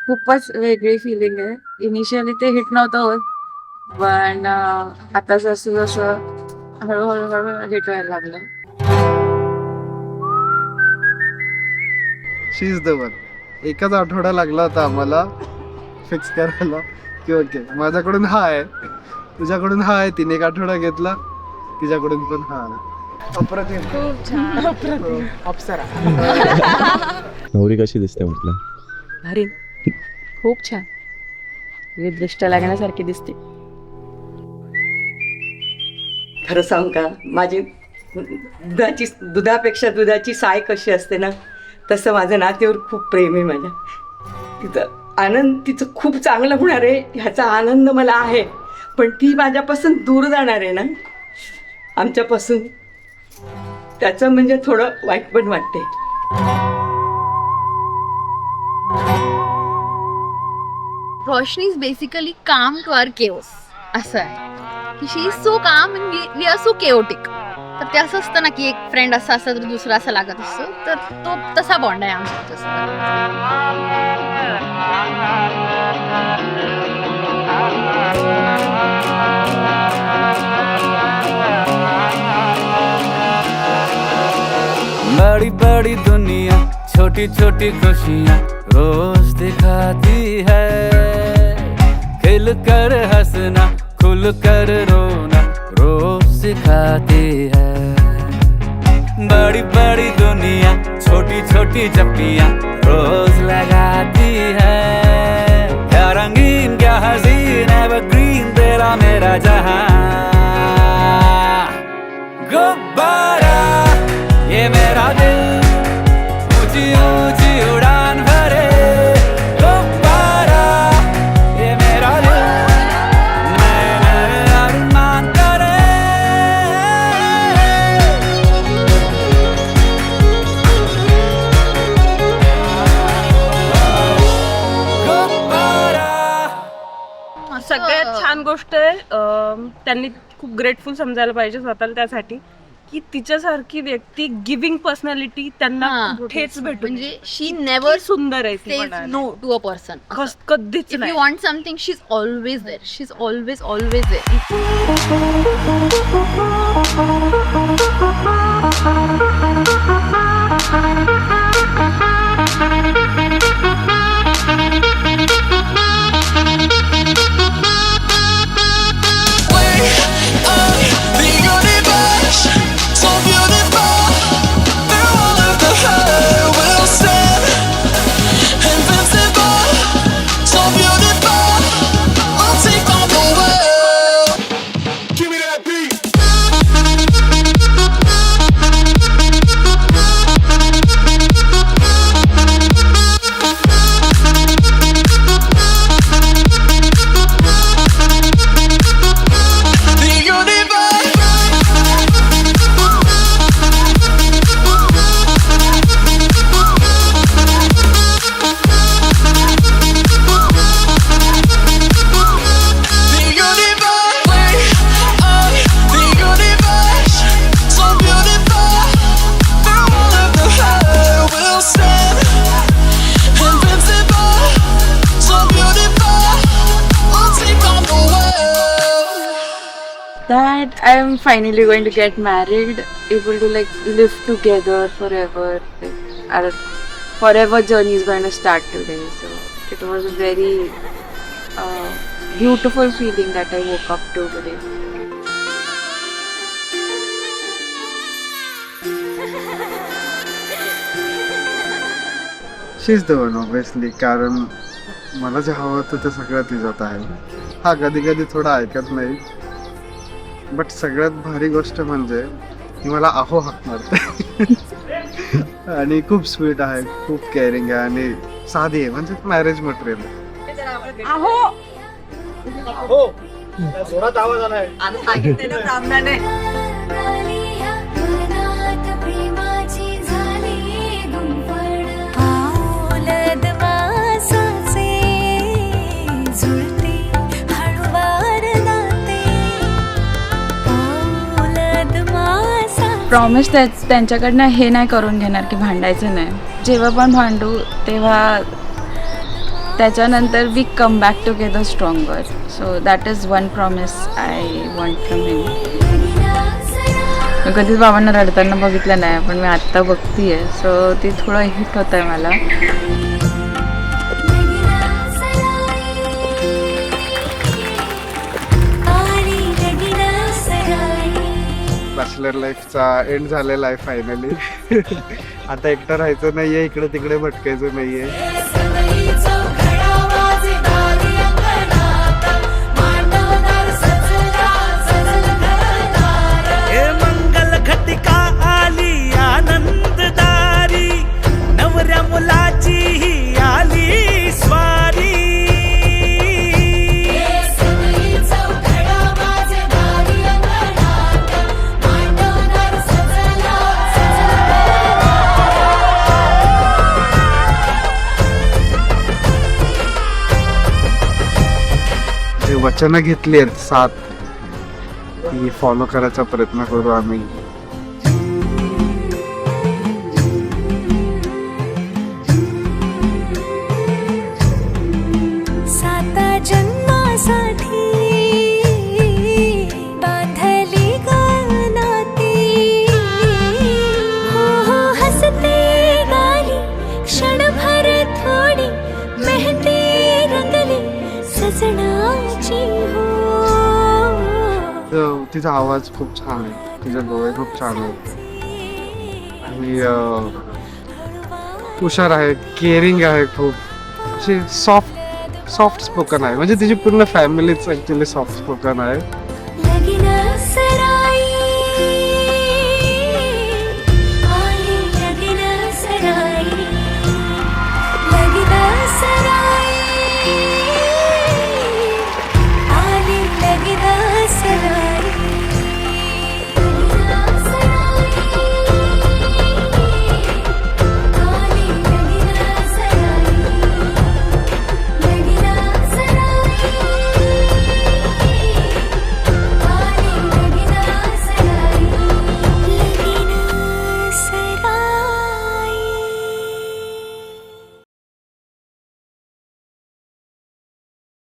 खूपच वेगळी फिलिंग आहे. इनिशियली ते हिट नव्हतं होत, पण आता जसं जसं हळूहळू हिट व्हायला लागलं. शी इज द वन. एकच आठवडा लागला होता आम्हाला फिक्स करायला की ओके माझ्याकडून हा आहे, तुझ्याकडून हा आहे. तिने एक आठवडा घेतला, तिच्याकडून पण हा आहे. अप्रतिम. खूप छान. अप्सरा. नवरी कशी दिसते म्हटलं? भारी, खूप छान, दृष्ट लागण्यासारखी दिसते. खरं सांगू का, माझी दुधापेक्षा दुधाची साय कशी असते ना, तसं माझं नातीवर खूप प्रेम आहे. माझ्या तिचं आनंद, तिचं खूप चांगलं होणार आहे ह्याचा आनंद मला आहे, पण ती माझ्यापासून दूर जाणार आहे ना आमच्यापासून, त्याचं म्हणजे थोडं वाईट पण वाटते. Roshni is basically calm to our chaos. असं आहे की she is so calm and we are so chaotic. तर ते असं असतं ना की एक फ्रेंड असा असला तर दुसरा असा लागत असतो, तर तो तसा बॉन्ड आहे बड़ी बड़ी दुनिया छोटी छोटी खुशियाँ रोज दिखाती है, खिल कर हंसना खुल कर रोना रोज सिखाती है. बड़ी बड़ी दुनिया छोटी छोटी जप्पियाँ रोज लगाती है, क्या रंगीन क्या हसीन एवरग्रीन तेरा मेरा जहां. गुब्बारा ये मेरा दिल ऊंची ऊंची उड़ान भरे, गुब्बारा ये मेरा दिल नए नए अरमान करे. गुब्बारा. सगळ्यात छान गोष्ट आहे, त्यांनी खूप ग्रेटफुल समजायला पाहिजे स्वतःला त्यासाठी की तिच्यासारखी व्यक्ती गिव्हिंग पर्सनॅलिटी त्यांना कुठेच भेटू म्हणजे शी नेवर सुंदर आहे ती सेज म्हणायला. No to a person. कधीच इफ नाही. You want something she is always there. She is always always there. That I am finally going to get married, able to like live together forever. Like, our forever journey is going to start today. So it was a very beautiful feeling that I woke up to today. She is the one obviously, कारण मला जे हवं होतं ते सगळं तिच्यात आहे. हा कधी कधी थोडा ऐकत नाही, बट सगळ्यात भारी गोष्ट म्हणजे ती मला आहो हाक मारते. आणि खूप स्वीट आहे, खूप केअरिंग आहे आणि साधी आहे, म्हणजे मॅरेज मटेरियल आहे. जोरात आवाज आलाय. सामनाने प्रॉमिस त्यांच्याकडनं हे नाही करून घेणार की भांडायचं नाही. जेव्हा पण भांडू तेव्हा त्याच्यानंतर we come back together stronger. So that is one promise I want from him. मी कधीच बाबांना रडताना बघितलं नाही, पण मी आत्ता बघतीये, सो ती थोडं हिट होत आहे मला. बॅचलर लाईफचा एंड झालेला आहे फायनली. आता एकटं राहायचं नाहीये, इकडे तिकडे भटकायचं नाहीये. हे मंगल घटिका आली आनंददारी, नवऱ्या मुलाची ही आली स्वारी. जे वचनं घेतली आहेत 7 ती फॉलो करायचा प्रयत्न करू आम्ही. साता जन्मासाठी बांधली गानाती, हो हो हसते गाली क्षणभर थोडी मेहंदी रंगली सजनाची हो. तिचा आवाज खूप छान आहे, तिचे डोळे खूप छान आहेत आणि हुशार आहे, केअरिंग आहे, खूप अशी सॉफ्ट स्पोकन आहे. म्हणजे तिची पूर्ण फॅमिलीच ॲक्च्युली सॉफ्ट स्पोकन आहे.